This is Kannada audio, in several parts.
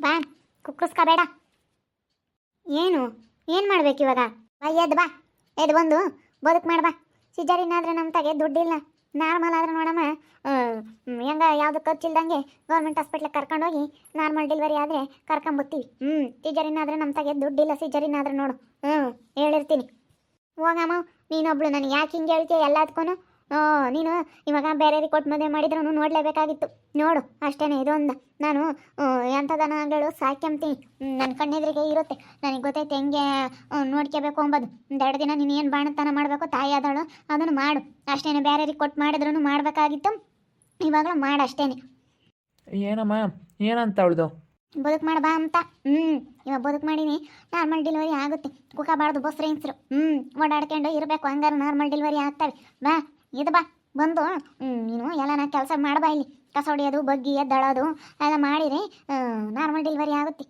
ಬಾ ಕುಕ್ಕರ್ಸ್ಕೋಬೇಡ. ಏನು ಏನು ಮಾಡ್ಬೇಕು ಇವಾಗ? ಬಾ ಎದ್ದು ಬಾ, ಎದ್ದು ಬಂದು ಬದುಕು ಮಾಡಿ ಬಾ. ಸಿಜರಿನ್ ಆದರೆ ನಮ್ಮ ತಗೆ ದುಡ್ಡಿಲ್ಲ. ನಾರ್ಮಲ್ ಆದ್ರೆ ನೋಡಮ್ಮ ಹೆಂಗ ಯಾವುದು ಖರ್ಚಿಲ್ದಂಗೆ ಗೌರ್ಮೆಂಟ್ ಹಾಸ್ಪಿಟ್ಲಿಗೆ ಕರ್ಕೊಂಡೋಗಿ ನಾರ್ಮಲ್ ಡೆಲಿವರಿ ಆದರೆ ಕರ್ಕೊಂಬತ್ತೀವಿ. ಸಿಜರಿನ್ ಆದರೆ ನಮ್ಮ ತಗೆ ದುಡ್ಡಿಲ್ಲ. ಸಿಜರಿನ್ ಆದರೆ ನೋಡು ಹೇಳಿರ್ತೀನಿ. ಹೋಗಮ್ಮ ನೀನೊಬ್ಳು ನನಗೆ ಯಾಕೆ ಹಿಂಗೆ ಹೇಳ್ತೀಯ ಎಲ್ಲದಕ್ಕೂ? ನೀನು ಇವಾಗ ಬೇರೆಯವ್ರಿಗೆ ಕೊಟ್ಟು ಮದುವೆ ಮಾಡಿದ್ರೂ ನೋಡಲೇಬೇಕಾಗಿತ್ತು. ನೋಡು ಅಷ್ಟೇ, ಇದೊಂದು ನಾನು ಎಂಥದನ ಹೇಳು ಸಾಕ್ಯಂತೀನಿ. ನನ್ನ ಕಣ್ಣೆದ್ರಿಗೆ ಇರುತ್ತೆ, ನನಗೆ ಗೊತ್ತೈತೆ ಹೆಂಗೆ ನೋಡ್ಕೋಬೇಕು ಅಂಬೋದು. ಒಂದೆರಡು ದಿನ ನೀನು ಏನು ಬಾಣತನ ಮಾಡಬೇಕು ತಾಯಿ ಆದಳು ಅದನ್ನು ಮಾಡು ಅಷ್ಟೇ. ಬೇರೆಯವ್ರಿಗೆ ಕೊಟ್ಟು ಮಾಡಿದ್ರೂ ಮಾಡಬೇಕಾಗಿತ್ತು, ಇವಾಗಲೂ ಮಾಡು ಅಷ್ಟೇ. ಏನಮ್ಮ ಏನಂತ ಅವಳ್ದು? ಬದುಕು ಮಾಡಿ ಬಾ ಅಂತ. ಇವಾಗ ಬದುಕು ಮಾಡೀನಿ, ನಾರ್ಮಲ್ ಡೆಲಿವರಿ ಆಗುತ್ತೆ. ಕುಕ್ಕಬಾರ್ದು ಬಸ್ ರೇಂಜ್ರು. ಓಡಾಡ್ಕೊಂಡು ಇರಬೇಕು, ಹಂಗಾರು ನಾರ್ಮಲ್ ಡೆಲಿವರಿ ಆಗ್ತವೆ. ಬಾ ಇದು ಬಾ ಬಂದು ನೀನು ಎಲ್ಲ ನಾ ಕೆಲಸ ಮಾಡಬಾ. ಇಲ್ಲಿ ಕಸ ಹೊಡಿಯೋದು, ಬಗ್ಗಿ ಎದ್ದಳೋದು ಎಲ್ಲ ಮಾಡಿರಿ ನಾರ್ಮಲ್ ಡೆಲಿವರಿ ಆಗುತ್ತೆ.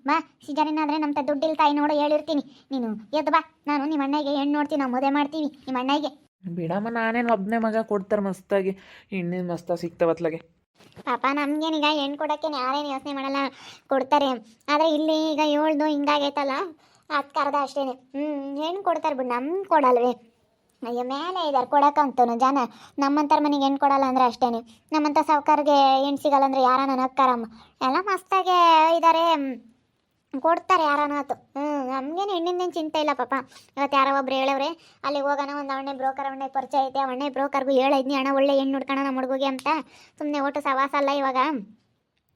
ಬಾ ಸಿಜರಿನ್ ಆದರೆ ನಮ್ಮ ದುಡ್ಡಿಲ್ಲ ತಾಯಿ, ನೋಡು ಹೇಳಿರ್ತೀನಿ. ನೀನು ಎದ್ದು ಬಾ, ನಾನು ನಿಮ್ಮ ಅಣ್ಣಗೆ ಹೆಣ್ಣು ನೋಡ್ತೀನಿ, ನಾವು ಮದುವೆ ಮಾಡ್ತೀವಿ ನಿಮ್ಮ ಅಣ್ಣಗೆ. ಬಿಡಮ್ಮ, ನಾನೇನು ಒಬ್ಬನೇ ಮಗ ಕೊಡ್ತಾರೆ ಮಸ್ತಾಗಿ, ಹೆಣ್ಣಿನ ಮಸ್ತ ಸಿಗ್ತಾವತ್ಲಾಗೆ. ಪಾಪ ನಮ್ಗೇನೀಗ ಹೆಣ್ಣು ಕೊಡೋಕ್ಕೆ ಯಾರೇನು ಯೋಚನೆ ಮಾಡಲ್ಲ, ಕೊಡ್ತಾರೆ. ಆದರೆ ಇಲ್ಲಿ ಈಗ ಹೇಳ್ದು ಹಿಂಗಾಗೈತಲ್ಲ ಅದ್ಕರ್ದ ಅಷ್ಟೇ. ಹೆಣ್ಣು ಕೊಡ್ತಾರೆ ಬಿಡು, ನಮ್ಗೆ ಕೊಡಲ್ವೇ? ಅಯ್ಯ ಮೇಲೆ ಇದ್ದಾರೆ ಕೊಡೋಕ್ಕಂತೂ ಜನ. ನಮ್ಮಂಥರ ಮನೆಗೆ ಹೆಣ್ಣು ಕೊಡಲ್ಲ ಅಂದರೆ ಅಷ್ಟೇ. ನಮ್ಮಂಥ ಸಾವುಕಾರಿಗೆ ಹೆಣ್ಣು ಸಿಗಲ್ಲ ಅಂದರೆ ಯಾರನ್ನ ನಕ್ಕರಮ್ಮ. ಎಲ್ಲ ಮಸ್ತಾಗೆ ಇದ್ದಾರೆ, ಕೊಡ್ತಾರೆ ಯಾರನ್ನ ಆತು. ನಮಗೇನು ಹೆಣ್ಣಿಂದೇನು ಚಿಂತೆ ಇಲ್ಲ ಪಾಪ. ಇವತ್ತು ಯಾರೋ ಒಬ್ರು ಹೇಳವ್ರೆ ಅಲ್ಲಿಗೆ ಹೋಗೋಣ, ಒಂದು ಅವಣ್ಣೆ ಬ್ರೋಕರ್ ಅವಣ್ಣೆ ಪರಿಚಯ ಐತೆ, ಅವಣ್ಣೆ ಬ್ರೋಕರ್ಗೂ ಹೇಳಿದ್ನಿ ಅಣ್ಣ ಒಳ್ಳೆ ಹೆಣ್ಣು ಹುಡ್ಕೋಣ ನಮ್ಮ ಹುಡುಗಿಗೆ ಅಂತ. ಸುಮ್ಮನೆ ಒಟ್ಟು ಸವಾಸ ಅಲ್ಲ, ಇವಾಗ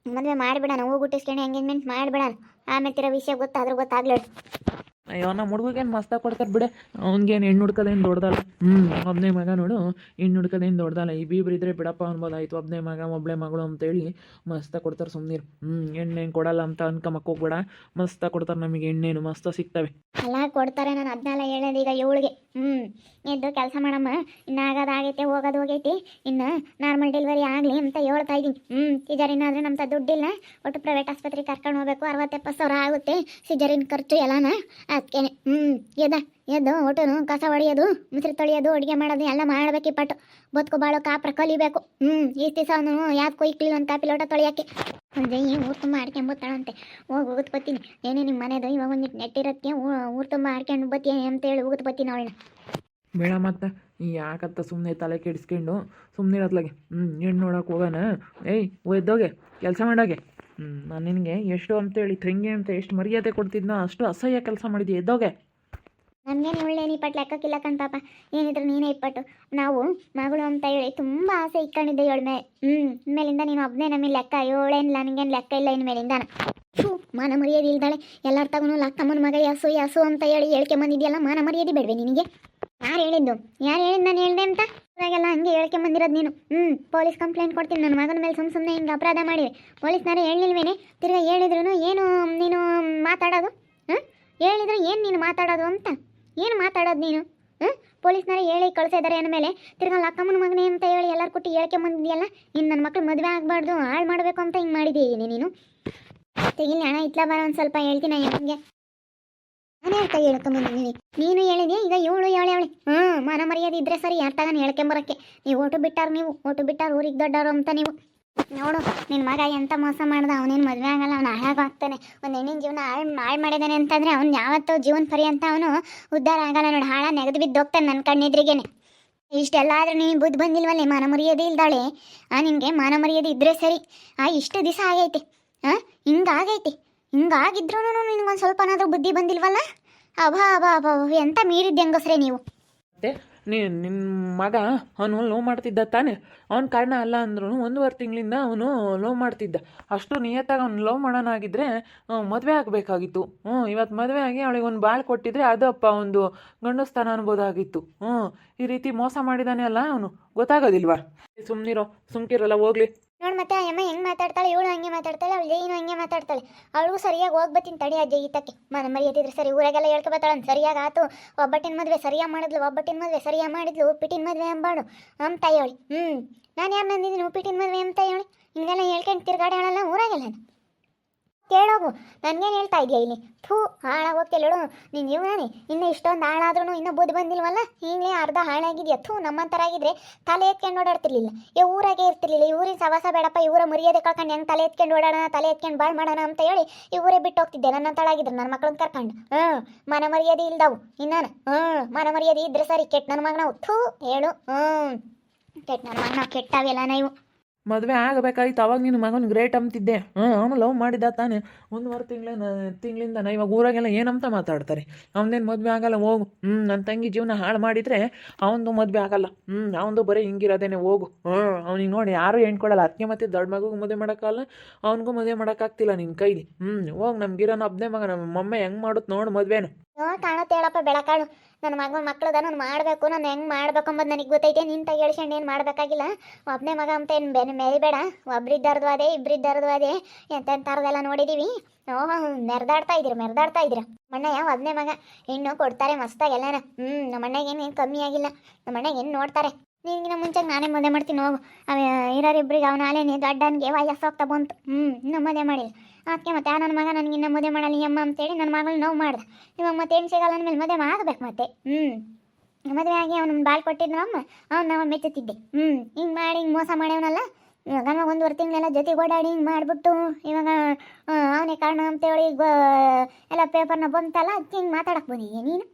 ಮದುವೆ ಮಾಡಿಬಿಡೋಣ, ಹೋಗ್ಬಿಟ್ಟಿಸ್ಕೊಂಡು ಎಂಗೇಜ್ಮೆಂಟ್ ಮಾಡಿಬಿಡೋಣ. ಆಮೇಲೆ ತಿರೋ ವಿಷಯ ಗೊತ್ತಾಗ್ಲಿ. ಅಯ್ಯೋ ನಮ್ಮ ಹುಡುಗೇನು ಮಸ್ತಾಗಿ ಕೊಡ್ತಾರೆ ಬಿಡೆ, ಅವ್ನಿಗೇನು ಹೆಣ್ಣು ಹುಡ್ಕೋದೇನು ದೊಡ್ಡದಲ್ಲ. ಒಬ್ಬನೇ ಮಗ ನೋಡು, ಹೆಣ್ಣು ಹುಡ್ಕೋದೇನು ದೊಡ್ಡದಲ್ಲ. ಇಬ್ಬಿಬ್ರು ಇದ್ರೆ ಬಿಡಪ್ಪ ಅನ್ಬೋದಾಯ್ತು. ಒಬ್ಬನೇ ಮಗ ಒಬ್ಬಳೆ ಮಗಳು ಅಂತೇಳಿ ಮಸ್ತಾಗಿ ಕೊಡ್ತಾರೆ. ಸುಮ್ಮನೆ ಹೆಣ್ಣೇನು ಕೊಡಲ್ಲ ಅಂತ ಅನ್ಕೊಂಬಕ್ಕೆ ಹೋಗ್ಬೇಡ, ಮಸ್ತಾಗಿ ಕೊಡ್ತಾರೆ. ನಮಗೆ ಹೆಣ್ಣೇನು ಮಸ್ತ ಸಿಗ್ತವೆ ಎಲ್ಲ ಕೊಡ್ತಾರೆ. ನಾನು ಅದನ್ನೆಲ್ಲ ಹೇಳೋದು ಈಗ ಇವಳಿಗೆ. ಎದ್ದು ಕೆಲಸ ಮಾಡಮ್ಮ, ಇನ್ನು ಆಗೋದಾಗೈತೆ ಹೋಗೋದು ಹೋಗೈತಿ, ಇನ್ನು ನಾರ್ಮಲ್ ಡೆಲಿವರಿ ಆಗಲಿ ಅಂತ ಹೇಳ್ತಾ ಇದ್ದೀನಿ. ಸಿಜರಿನ್ ಆದರೆ ನಮ್ಮ ದುಡ್ಡಿಲ್ಲ, ಒಟ್ಟು ಪ್ರೈವೇಟ್ ಆಸ್ಪತ್ರೆಗೆ ಕರ್ಕೊಂಡು ಹೋಗ್ಬೇಕು. 60-70 ಸಾವಿರ ಆಗುತ್ತೆ ಸಿಜರಿನ್ ಖರ್ಚು ಎಲ್ಲನ. ಅದಕ್ಕೇನೆ ಎದ್ದು ಒಟ್ಟು ಕಸ ಹೊಡೆಯೋದು, ಮುಸ್ರಿ ತೊಳೆಯೋದು, ಅಡುಗೆ ಮಾಡೋದು ಎಲ್ಲ ಮಾಡಬೇಕು. ಪಟ್ಟು ಬದುಕು ಬಾಳೋ ಕಾಪ್ರ ಕಲಿಬೇಕು. ಈ ದಿವಸ ಅವನು ಯಾಕೆ ಕೊಯ್ಕಲಿಲ್ಲ ಒಂದು ಕಾಪಿ ಲೋಟ ತೊಳೆಯೋಕ್ಕೆ. ಅಂದರೆ ಈ ಊರು ತುಂಬ ಆಡ್ಕೊಂಬತ್ತಾಳಂತೆ. ಹೋಗುದು ಬತ್ತೀನಿ. ಏನೇ ನಿಮ್ಮ ಮನೆದು ಇವಾಗ ಒಂದು ನೆಟ್ಟಿರೋಕ್ಕೆ ಊರು ತುಂಬ ಆಡ್ಕೊಂಡು ಬತ್ತೀನಿ ಅಂತೇಳಿ ಹೋಗುದು ಬತ್ತೀನಿ ಅವಳನ್ನ. ಬೇಡ ಮತ್ತೆ ಯಾಕತ್ತ ಸುಮ್ಮನೆ ತಲೆ ಕೆಡಿಸ್ಕೊಂಡು ಸುಮ್ಮನೆ ಇರತ್ಲಾಗೆ. ಹೆಣ್ಣು ನೋಡೋಕೆ ಹೋಗೋಣ. ಎದ್ದೋಗೆ ಕೆಲಸ ಮಾಡೋಗೆ. ನಾನು ನಿನಗೆ ಎಷ್ಟು ಅಂತೇಳಿ ತಂಗಿ ಅಂತ ಎಷ್ಟು ಮರ್ಯಾದೆ ಕೊಡ್ತಿದ್ನೋ ಅಷ್ಟು ಅಸಹ್ಯ ಕೆಲಸ ಮಾಡಿದ್ದೆ. ಎದ್ದೋಗೆ. ನಮಗೇನು ಒಳ್ಳೆ ಇಪ್ಪಟ್ಟು ಲೆಕ್ಕ ಕಿಲ್ಲ ಕಣ್ ಪಾಪ, ಏನಿದ್ರು ನೀನೇ ಇಪ್ಪಟ್ಟು. ನಾವು ಮಗಳು ಅಂತ ಹೇಳಿ ತುಂಬ ಆಸೆ ಇಟ್ಕೊಂಡಿದ್ದೆ ಇವಳ ಮೇಲೆ. ಇನ್ಮೇಲಿಂದ ನೀನು ಒಬ್ಬನೇ ನಮಗೆ ಲೆಕ್ಕ, ಇವಳೇನಿಲ್ಲ ನನಗೇನು ಲೆಕ್ಕ ಇಲ್ಲ ಇನ್ಮೇಲಿಂದ. ಮಾನ ಮರ್ಯಾದೆ ಇಲ್ದಾಳೆ, ಎಲ್ಲರ ತಗೊಂಡು ಲಕ್ಕಮ್ಮನ ಮಗ ಹಸು ಅಂತ ಹೇಳಿ ಹೇಳ್ಕೊಂಬಂದಿದ್ಯಲ್ಲ, ಮಾನ ಮರ್ಯಾದೆ ಬೇಡವೆ ನಿನಗೆ? ಯಾರು ಹೇಳಿದ್ದು ನಾನು ಹೇಳ್ದೆ ಅಂತ? ಇವಾಗೆಲ್ಲ ಹಂಗೆ ಹೇಳ್ಕೊಂಬಂದಿರೋದು ನೀನು. ಪೊಲೀಸ್ ಕಂಪ್ಲೇಂಟ್ ಕೊಡ್ತೀನಿ ನನ್ನ ಮಗನ ಮೇಲೆ. ಸುಮ್ಮನೆ ಹಿಂಗೆ ಅಪರಾಧ ಮಾಡಿವೆ. ಪೊಲೀಸ್ನಾರೇ ಹೇಳಿಲ್ವೇನೆ? ತಿರ್ಗಾ ಹೇಳಿದ್ರು ಏನು ನೀನು ಮಾತಾಡೋದು? ಹೇಳಿದ್ರು ಏನು ನೀನು ಮಾತಾಡೋದು ಅಂತ? ಏನು ಮಾತಾಡೋದು ನೀನು? ಪೊಲೀಸ್ನಾರೇ ಹೇಳಿ ಕಳಿಸಿದ್ದಾರೆ ಅಂದಮೇಲೆ ತಿರ್ಗಾ ಲಕ್ಕಮ್ಮನ ಮಗನೇ ಅಂತ ಹೇಳಿ ಎಲ್ಲರೂ ಕೊಟ್ಟು ಹೇಳ್ಕೊಂಬಂದಿದ್ಯಲ್ಲ. ಇನ್ನು ನನ್ನ ಮಕ್ಳು ಮದುವೆ ಆಗಬಾರ್ದು, ಹಾಳು ಮಾಡಬೇಕು ಅಂತ ಹಿಂಗೆ ಮಾಡಿದ್ದೀಯ ನೀನು. ತೆಗಿಲಿ ಹಣ ಇತ್ಲ ಬರೋ ಒಂದು ಸ್ವಲ್ಪ ಹೇಳ್ತೀನಿ ನಿಮಗೆ. ನಾನೇ ಕೈ ಹೇಳ್ಕೊಂಬಂದಿದ್ದೀನಿ, ನೀನು ಹೇಳಿದ್ಯಾ. ಈಗ ಇವಳು ಹೇಳಿ ಮಾನ ಮರ್ಯಾದೆ ಇದ್ರೆ ಸರಿ, ಯಾರು ತಗೊಂಡು ಹೇಳ್ಕೊಂಬರೋಕ್ಕೆ. ನೀವು ಓಟು ಬಿಟ್ಟಾರು ಊರಿಗೆ ದೊಡ್ಡವರು ಅಂತ ನೀವು. ನೋಡು ನಿನ್ನ ಮಗ ಎಂಥ ಮೋಸ ಮಾಡ್ದ, ಅವನೇನು ಮದುವೆ ಆಗಲ್ಲ, ಅವ್ನು ಹಾಳಾಗ್ತಾನೆ. ಒಂದು ಹೆಣ್ಣಿನ ಜೀವನ ಹಾಳು ಮಾಡಿದ್ದಾನೆ ಅಂತಂದರೆ ಅವ್ನು ಯಾವತ್ತೂ ಜೀವನ ಪರಿ ಅಂತ ಅವನು ಉದ್ಧಾರ ಆಗಲ್ಲ ನೋಡಿ. ಹಾಳ ನೆಗೆದು ಬಿದ್ದು ಹೋಗ್ತಾನೆ ನನ್ನ ಕಣ್ಣೆದ್ರಿಗೇನೆ. ಇಷ್ಟೆಲ್ಲ ಆದರೂ ನೀನು ಬುದ್ಧಿ ಬಂದಿಲ್ವಲ್ಲೇ? ಮಾನ ಮರ್ಯಾದೆ ಇಲ್ದಾಳೆ. ನಿನಗೆ ಮಾನ ಮರ್ಯಾದೆ ಇದ್ದರೆ ಸರಿ. ಇಷ್ಟು ದಿವಸ ಆಗೈತೆ, ಹಿಂಗಾಗಿದ್ರೂ ನಿನಗೊಂದು ಸ್ವಲ್ಪನಾದರೂ ಬುದ್ಧಿ ಬಂದಿಲ್ವಲ್ಲ? ಅಬಾ ಎಂಥ ಮೀರಿದ್ದೆ ಹೆಂಗಸ್ರೆ ನೀವು. ಮತ್ತೆ ನಿನ್ನ ಮಗ ಅವನು ಲವ್ ಮಾಡ್ತಿದ್ದ ತಾನೆ? ಅವನ ಕಾರಣ ಅಲ್ಲ ಅಂದ್ರೂ 1.5 ತಿಂಗಳಿಂದ ಅವನು ಲವ್ ಮಾಡ್ತಿದ್ದ. ಅಷ್ಟು ನಿಯತ್ತಾಗಿ ಅವ್ನು ಲವ್ ಮಾಡೋನಾಗಿದ್ದರೆ ಮದುವೆ ಆಗಬೇಕಾಗಿತ್ತು. ಇವತ್ತು ಮದುವೆ ಆಗಿ ಅವಳಿಗೆ ಒಂದು ಬಾಳು ಕೊಟ್ಟಿದ್ರೆ ಅದಪ್ಪ ಒಂದು ಗಂಡು ಸ್ಥಾನ ಅನ್ಬೋದಾಗಿತ್ತು. ಈ ರೀತಿ ಮೋಸ ಮಾಡಿದಾನೆ ಅಲ್ಲ ಅವನು, ಗೊತ್ತಾಗೋದಿಲ್ವಾ? ಸುಮ್ಕಿರಲ್ಲ ಹೋಗ್ಲಿ. ನೋಡಿ ಮತ್ತೆ ಅಮ್ಮ ಹೆಂಗೆ ಮಾತಾಡ್ತಾಳೆ, ಇವಳು ಹಂಗೆ ಮಾತಾಡ್ತಾಳೆ, ಅವಳು ಜೈನು ಹಂಗೆ ಮಾತಾಡ್ತಾಳೆ. ಅವಳಿಗೂ ಸರಿಯಾಗಿ ಹೋಗ್ಬತ್ತೀನಿ ತಡಿ ಅಜ್ಜ ಈತಕ್ಕೆ. ಮಾನ ಮರ್ಯಾದಿದ್ರೆ ಸರಿ, ಊರಾಗೆಲ್ಲ ಹೇಳ್ಕೊಬತ್ತಾಳ ಸರಿಯಾಗಿ ಆತು. ಒಬ್ಬಟ್ಟಿನ ಮದುವೆ ಸರಿಯಾಗಿ ಮಾಡಿದ್ಲು, ಪಿಟಿನ ಮದುವೆ ಅಂಬಾಡು ಅಂತ ಹೇಳಿ. ನಾನು ಯಾರು ನಂದಿದ್ದೀನಿ ಪಿಟಿನ ಮದುವೆ ಅಂತ ಹೇಳಿ? ಹಿಂಗೆಲ್ಲ ಹೇಳ್ಕೊಂಡು ತಿರ್ಗಾಡೋಳಲ್ಲ ಊರಾಗೆಲ್ಲ. ಕೇಳೋಗು, ನನಗೇನು ಹೇಳ್ತಾ ಇದೆಯಾ ಇಲ್ಲಿ? ಥೂ, ಹಾಳಾಗೋಗ್ತಿಲ್ಲಡು ನಿನ್ನ ಜೀವನಾನೇ. ಇನ್ನು ಇಷ್ಟೊಂದು ಹಾಳಾದ್ರೂ ಇನ್ನೂ ಬುದ್ಧಿ ಬಂದಿಲ್ವಲ್ಲ, ಈಗಲೇ ಅರ್ಧ ಹಾಳಾಗಿದೆಯಾ? ಥೂ, ನಮ್ಮಂತರಾಗಿದ್ರೆ ತಲೆ ಎತ್ಕೊಂಡು ಓಡಾಡ್ತಿರ್ಲಿಲ್ಲ, ಊರಾಗೆ ಇರ್ತಿರ್ಲಿಲ್ಲ. ಈ ಊರಿನ ಸವಾಸ ಬೇಡಪ್ಪ, ಈ ಊರ ಮರ್ಯಾದೆ ಕಳ್ಕೊಂಡು ಹೆಂಗೆ ತಲೆ ಎತ್ಕೊಂಡು ಓಡಾಡೋಣ, ತಲೆ ಎತ್ಕೊಂಡು ಬಾಳ್ ಮಾಡೋಣ ಅಂತ ಹೇಳಿ ಈ ಊರೇ ಬಿಟ್ಟು ಹೋಗ್ತಿದ್ದೆ ನನ್ನಂತಳಾಗಿದ್ರು ನನ್ನ ಮಕ್ಕಳನ್ನ ಕರ್ಕೊಂಡು. ಮನ ಮರ್ಯಾದೆ ಇಲ್ದವು ಇನ್ನಾನು. ಮನ ಮರ್ಯಾದೆ ಇದ್ರೆ ಸರಿ, ಕೆಟ್ಟ ನನ್ನ ಮಗನ. ಥೂ ಹೇಳು. ಕೆಟ್ಟ ನನ್ನ ಮಗನ, ಕೆಟ್ಟವೆಲ್ಲ ನೀವು. ಮದುವೆ ಆಗಬೇಕಾಯ್ತು ಅವಾಗ ನಿನ್ನ ಮಗನ ಗ್ರೇಟ್ ಅಂತಿದ್ದೆ. ಅವನು ಲವ್ ಮಾಡಿದ್ದ ತಾನೆ. ಒಂದುವರೆ ತಿಂಗಳಿಂದ ನಾ ಇವಾಗ ಊರಾಗೆಲ್ಲ ಏನಂತ ಮಾತಾಡ್ತಾರೆ. ಅವನದೇನು ಮದುವೆ ಆಗಲ್ಲ, ಹೋಗು. ನನ್ನ ತಂಗಿ ಜೀವನ ಹಾಳು ಮಾಡಿದರೆ ಅವನದು ಮದುವೆ ಆಗಲ್ಲ. ಅವನದು ಬರೀ ಹಿಂಗಿರೋದೇನೆ, ಹೋಗು. ಅವ್ನಿಗೆ ನೋಡಿ ಯಾರು ಹೆಣ್ಕೊಡಲ್ಲ. ಅದಕ್ಕೆ ಮತ್ತೆ ದೊಡ್ಡ ಮಗುಗೂ ಮದುವೆ ಮಾಡೋಕ್ಕಲ್ಲ, ಅವನಿಗೂ ಮದುವೆ ಮಾಡೋಕ್ಕಾಗ್ತಿಲ್ಲ ನಿನ್ನ ಕೈಲಿ. ಹೋಗಿ ನಮ್ಗಿರೋನ ಒಬ್ಬನೇ ಮಗ, ನಮ್ಮ ಮಮ್ಮ ಹೆಂಗೆ ಮಾಡುತ್ತೆ ನೋಡು ಮದುವೆನ. ಕಾಣುತ್ತೆ ಹೇಳಪ್ಪ ಬೆಳಕಾಳು. ನನ್ನ ಮಕ್ಕಳದ ನಾನು ಮಾಡಬೇಕು, ನಾನು ಹೆಂಗೆ ಮಾಡ್ಬೇಕು ಅಂಬದು ನನಗೆ ಗೊತ್ತೈತೆ. ನಿಂತ ಹೇಳ್ಕೊಂಡು ಏನು ಮಾಡಬೇಕಾಗಿಲ್ಲ. ಒಬ್ಬನೇ ಮಗ ಅಂತ ಏನು ಮೆರಿಬೇಡ. ಒಬ್ರಿದ್ದಾರದು ಅದೇ, ಇಬ್ಬರಿದ್ದಾರದು ಅದೇ, ಎಂತೆಂಥರದೆಲ್ಲ ನೋಡಿದ್ದೀವಿ. ಮೆರೆದಾಡ್ತಾ ಇದ್ದೀರ. ಮಣ್ಣಯ್ಯ ಒಬ್ಬನೇ ಮಗ, ಹೆಣ್ಣು ಕೊಡ್ತಾರೆ ಮಸ್ತಾಗಿ ಎಲ್ಲನ. ನಮ್ಮ ಅಣ್ಣಗೇನು ಕಮ್ಮಿ ಆಗಿಲ್ಲ. ನಮ್ಮ ಅಣ್ಣಗೆ ಏನು ನೋಡ್ತಾರೆ. ನಿನಗಿನ ಮುಂಚೆ ನಾನೇ ಮದುವೆ ಮಾಡ್ತೀನಿ ಹೋಗು. ಇರೋರಿಬ್ರಿಗೆ ಅವನ ಅಲೇನೆ ದೊಡ್ಡನಿಗೆ ವಯಸ್ಸೋಗ್ತಾ ಬಂತು. ಇನ್ನೂ ಮದುವೆ ಮಾಡಿಲ್ಲ. ಅದಕ್ಕೆ ಮತ್ತೆ ನನ್ನ ಮಗ ನನಗಿನ್ನ ಮದುವೆ ಮಾಡಲಿ ಅಮ್ಮ ಅಂತೇಳಿ ನನ್ನ ಮಗಳು ನೋವು ಮಾಡ್ದೆ. ಇವಾಗ ಮತ್ತೆ ಹೆಣ್ಣು ಸಿಗಲ್ಲ ಅಂದಮೇಲೆ ಮದುವೆ ಆಗಬೇಕು ಮತ್ತೆ. ಮದುವೆ ಆಗಿ ಅವ್ನ ಬಾಳ್ ಕೊಟ್ಟಿದ್ದ ಅಮ್ಮ, ನಾವು ಮೆಚ್ಚುತ್ತಿದ್ದೆ. ಹಿಂಗೆ ಮಾಡಿ ಹಿಂಗೆ ಮೋಸ ಮಾಡ್ಯವನಲ್ಲ. ಇವಾಗ ನಾವು 1 ತಿಂಗಳೆಲ್ಲ ಜೊತೆಗೆ ಓಡಾಡಿ ಹಿಂಗೆ ಮಾಡಿಬಿಟ್ಟು ಇವಾಗ ಅವನೇ ಕಾರಣ ಅಂತೇಳಿ ಎಲ್ಲ ಪೇಪರ್ನ ಬಂತಲ್ಲ, ಅದಕ್ಕೆ ಹಿಂಗೆ ಮಾತಾಡಕ್ಕೆ ಬಂದಿದ್ದೆ ನೀನು.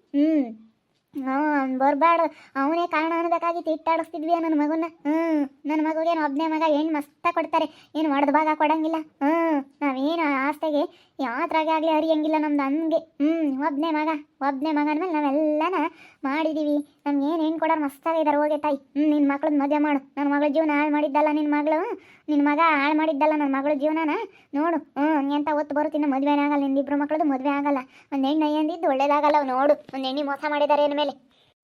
ಬರಬಾರ್ದು, ಅವನೇ ಕಾರಣ ಅನ್ನೋದಕ್ಕಾಗಿತ್ತು ಇಟ್ಟಾಡಿಸ್ತಿದ್ವಿ ನನ್ನ ಮಗನ್ನ. ನನ್ನ ಮಗುಗೇನು ಒಬ್ಬನೇ ಮಗ, ಹೆಣ್ಣು ಮಸ್ತ ಕೊಡ್ತಾರೆ, ಏನು ಒಡೆದ ಭಾಗ ಕೊಡಂಗಿಲ್ಲ. ನಾವೇನು ಆಸ್ತೆಗೆ ಯಾತ್ರಾಗೆ ಆಗಲಿ ಹರಿಯಂಗಿಲ್ಲ ನಮ್ದು ಹಂಗೆ. ಒಬ್ಬನೇ ಮಗ ಅಂದಮೇಲೆ ನಾವೆಲ್ಲನ ಮಾಡಿದ್ದೀವಿ. ನಮ್ಗೆ ಏನು ಕೊಡೋರು ಮಸ್ತಾಗಿದ್ದಾರೆ. ಹೋಗಿ ತಾಯಿ, ನಿನ್ನ ಮಕ್ಳದ್ದು ಮದುವೆ ಮಾಡು. ನನ್ನ ಮಗಳ ಜೀವನ ಹಾಳು ಮಾಡಿದ್ದಲ್ಲ ನಿನ್ನ ಮಗ ಹಾಳು ಮಾಡಿದ್ದಲ್ಲ ನನ್ನ ಮಗಳ ಜೀವನನ ನೋಡು. ಎಂತ ಒತ್ತು ಬರುತ್ತಿನ ಮದುವೆನೇ ಆಗಲ್ಲ. ನಿಂದಿಬ್ರು ಮಕ್ಳದ್ದು ಮದುವೆ ಆಗಲ್ಲ. ಒಂದು ಹೆಣ್ಣು ಅಂದಿದ್ದು ಒಳ್ಳೇದಾಗಲ್ಲ. ನೋಡು, ಒಂದು ಹೆಣ್ಣಿ ಮೋಸ ಮಾಡಿದ್ದಾರೆ ಮೇಲೆ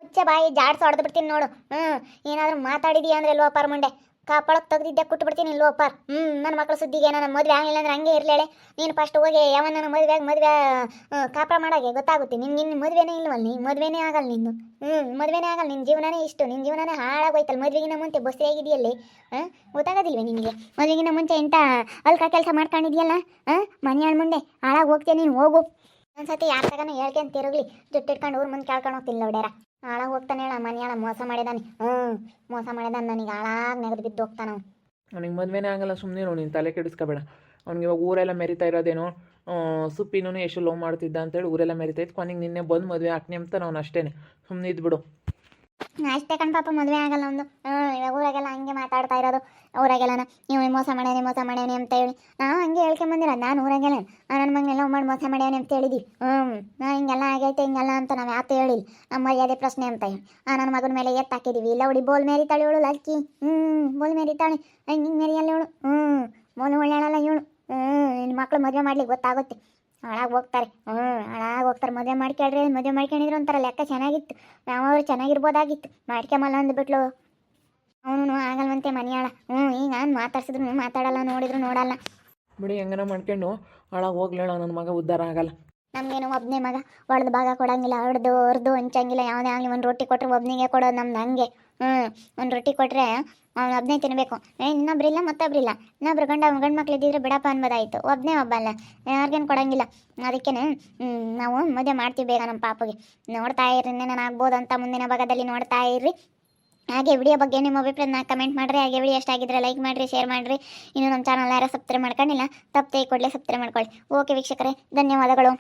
ಹುಚ್ಚ ಬಾಯಿ ಜಾಡ್ಸಿ ಹೊಡೆದು ಬಿಡ್ತೀನಿ ನೋಡು. ಏನಾದರೂ ಮಾತಾಡಿದೀಯ ಅಂದರೆ ಲೋಪಾರ್ ಮುಂಡೆ ಕಾಪಾಳಕ್ಕೆ ತೆಗ್ದಿದ್ದೆ ಕುಟ್ಟು ಬಿಡ್ತೀನಿ ಲೋಪಾರ್. ನನ್ನ ಮಕ್ಳ ಸುದ್ದಿಗೆ ನನ್ನ ಮದುವೆ ಆಗಲಿಲ್ಲ ಅಂದ್ರೆ ಹಂಗೆ ಇರಲೇಳೆ. ನೀನು ಫಸ್ಟ್ ಹೋಗಿ ಯಾವನ ನನ್ನ ಮದುವೆ ಕಾಪ ಮಾಡೋಗೆ ಗೊತ್ತಾಗುತ್ತೆ. ನಿನ್ನ ಮದುವೆನೇ ಇಲ್ವಲ್ಲ, ನೀನು ಮದುವೆನೇ ಆಗಲ್ಲ. ನಿಂದು ಮದುವೆನೇ ಆಗಲ್ಲ. ನಿನ್ನ ಜೀವನನೇ ಇಷ್ಟು, ನಿನ್ನ ಜೀವನನೇ ಹಾಳಾಗೋಯ್ತಲ್ಲ. ಮದುವೆಗಿನ ಮುಂಚೆ ಬಸ್ಸಿ ಆಗಿದೆಯಲ್ಲಿ ಗೊತ್ತಾಗೋದಿಲ್ವೇ ನಿನಗೆ? ಮದುವೆಗಿನ ಮುಂಚೆ ಎಂತ ಅಲ್ಕ ಕೆಲಸ ಮಾಡ್ಕೊಂಡಿದ್ಯಲ್ಲ. ಮನೆಯಾಳ ಮುಂದೆ ಹಾಳಾಗಿ ಹೋಗ್ತೀಯ ನೀನು. ಹೋಗು. ಒಂದ್ಸತಿ ಯಾರ ತಗನ ಹೇಳ್ಕೊಂತ ತಿರುಗ್ಲಿ, ಜುಟ್ಟು ಇಟ್ಕೊಂಡು ಊರು ಮುಂದೆ ಕೇಳ್ಕೊಂಡು ಹೋಗ್ತಿಲ್ಲ ನೋಡ್ಯಾರ. ಹಾಳಾಗಿ ಹೋಗ್ತಾನೆ ಹೇಳ. ಮನೆಯಾಳ ಮೋಸ ಮಾಡಿದಾನೆ. ಮೋಸ ಮಾಡಿದಾನೆ. ನನಗೆ ಹಾಳಾಗಿ ನೆಗೆದು ಬಿದ್ದು ಹೋಗ್ತಾನ. ಅವನಿಗೆ ಮದುವೆನೇ ಆಗಲ್ಲ, ಸುಮ್ಮನೆ ನೀನು ತಲೆ ಕೆಡಿಸ್ಕೋಬೇಡ. ಅವ್ನಿಗೆ ಇವಾಗ ಊರೆಲ್ಲ ಮೆರಿತಾ ಇರೋದೇನೋ, ಸುಪ್ಪಿನೂ ಎಷ್ಟು ಲವ್ ಮಾಡ್ತಿದ್ದ ಅಂತೇಳಿ ಊರೆಲ್ಲ ಮೆರಿತಾ ಇತ್ತು. ಕೊನೆಗೆ ನಿನ್ನೆ ಬಂದು ಮದುವೆ ಹಾಕ್ನಿ ಅಂತ ಅವ್ನು ಅಷ್ಟೇ. ಸುಮ್ಮನೆ ಇದ್ಬಿಡು. ಅಷ್ಟೇ ಕಣ್ ಪಾಪ, ಮದುವೆ ಆಗಲ್ಲ ಒಂದು. ಇವಾಗ ಊರಾಗೆಲ್ಲ ಹಂಗೆ ಮಾತಾಡ್ತಾ ಇರೋದು. ಊರಾಗೆಲ್ಲ ನೀವು ಮೋಸ ಮಾಡ್ಯಾನೆ ಅಂತ ಹೇಳಿ ನಾವು ಹಂಗೆ ಹೇಳ್ಕೊಂಬಂದಿರೋದು. ನಾನು ಊರಾಗೆಲ್ಲ ನನ್ನ ಮಗನೆಲ್ಲ ಮಾಡಿ ಮೋಸ ಮಾಡ್ಯಾನೆ ಅಂತ ಹೇಳಿದ್ವಿ. ನಾ ಹಿಂಗೆಲ್ಲ ಆಗೈತೆ ಹಿಂಗೆಲ್ಲ ಅಂತ ನಾವು ಯಾತು ಹೇಳಿಲ್ಲ. ನಮ್ಮ ಮರ್ಯಾದೆ ಪ್ರಶ್ನೆ ಅಂತ ಹೇಳಿ ನನ್ನ ಮಗನ ಮೇಲೆ ಎತ್ತು ಹಾಕಿದ್ದೀವಿ. ಇಲ್ಲ ಹುಡಿ ಬೋಲ್ ಮೇರಿತಾಳೆ ಇವಳು ಲಕ್ಕಿ. ಬೋಲ್ ಮೇರಿತಾಳೆ. ಹಿಂಗೆ ಮೇರಿಯಲ್ಲ ಇವಳು. ಬೋಲ್ ಒಳ್ಳೆಯಲ್ಲ ಇವಳು. ನಿನ್ನ ಮಕ್ಳು ಮದುವೆ ಮಾಡ್ಲಿಕ್ಕೆ ಗೊತ್ತಾಗುತ್ತೆ. ಹಾಳಾಗಿ ಹೋಗ್ತಾರೆ. ಮದುವೆ ಮಾಡ್ಕೊಂಡಿದ್ರು ಒಂಥರ ಲೆಕ್ಕ ಚೆನ್ನಾಗಿತ್ತು. ನಾವವ್ರು ಚೆನ್ನಾಗಿರ್ಬೋದಾಗಿತ್ತು. ಮಾಡ್ಕೊಂಬಲ್ಲ ಅಂದ್ಬಿಟ್ಲು. ಅವನು ಆಗಲ್ವಂತೆ ಮನೆಯಾಳ. ಈಗ ನಾನು ಮಾತಾಡ್ಸಿದ್ರು ಮಾತಾಡಲ್ಲ, ನೋಡಿದ್ರು ನೋಡಲ್ಲ. ಬಿಡಿ, ಹೆಂಗನ ಮಾಡ್ಕೊಂಡು ಹಾಳಾಗಿ ಹೋಗ್ಲೇಳ. ನನ್ನ ಮಗ ಉದ್ಧಾರ ಆಗಲ್ಲ. ನಮಗೇನು ಒಬ್ಬನೇ ಮಗ, ಒಳ್ದು ಭಾಗ ಕೊಡಂಗಿಲ್ಲ, ಹೊಡೆದು ಹಂಚಂಗಿಲ್ಲ. ಯಾವುದೇ ಆಗಲಿ ಒಂದು ರೊಟ್ಟಿ ಕೊಟ್ಟರೆ ಒಬ್ಬನಿಗೆ ಕೊಡೋದು ನಮ್ದು ಹಂಗೆ. ಒಂದು ರೊಟ್ಟಿ ಕೊಟ್ಟರೆ ಅವ್ನು ಒಬ್ಬನೇ ತಿನ್ನಬೇಕು. ಇನ್ನೊಬ್ರಿಲ್ಲ ಮತ್ತೊಬ್ರಿಲ್ಲ. ಇನ್ನೊಬ್ರು ಗಂಡು ಮಕ್ಳು ಇದ್ದಿದ್ರೆ ಬಿಡಪ್ಪ ಅನ್ಬೋದಾಯಿತು. ಒಬ್ಬನೇ ಒಬ್ಬಲ್ಲ, ಯಾರಿಗೇನು ಕೊಡಂಗಿಲ್ಲ. ಅದಕ್ಕೆ ನಾವು ಮದುವೆ ಮಾಡ್ತೀವಿ ಬೇಗ ನಮ್ಮ ಪಾಪಗೆ. ನೋಡ್ತಾ ಇರ್ರಿ, ನಾನು ಆಗ್ಬೋದು ಅಂತ ಮುಂದಿನ ಭಾಗದಲ್ಲಿ ನೋಡ್ತಾ ಇರ್ರಿ. ಹಾಗೆ ವಿಡಿಯೋ ಬಗ್ಗೆ ನಿಮ್ಮ ಅಭಿಪ್ರಾಯನ ಕಮೆಂಟ್ ಮಾಡಿರಿ. ಹಾಗೆ ವಿಡಿಯೋ ಎಷ್ಟಾಗಿದ್ದರೆ ಲೈಕ್ ಮಾಡಿರಿ, ಶೇರ್ ಮಾಡಿರಿ. ಇನ್ನು ನಮ್ಮ ಚಾನಲ್ ಯಾರು ಸಬ್ಸ್ಕ್ರೈಬ್ ಮಾಡ್ಕೊಂಡಿಲ್ಲ, ತಪ್ಪದೆ ಕೂಡಲೇ ಸಬ್ಸ್ಕ್ರೈಬ್ ಮಾಡ್ಕೊಳ್ಳಿ. ಓಕೆ ವೀಕ್ಷಕರೇ, ಧನ್ಯವಾದಗಳು.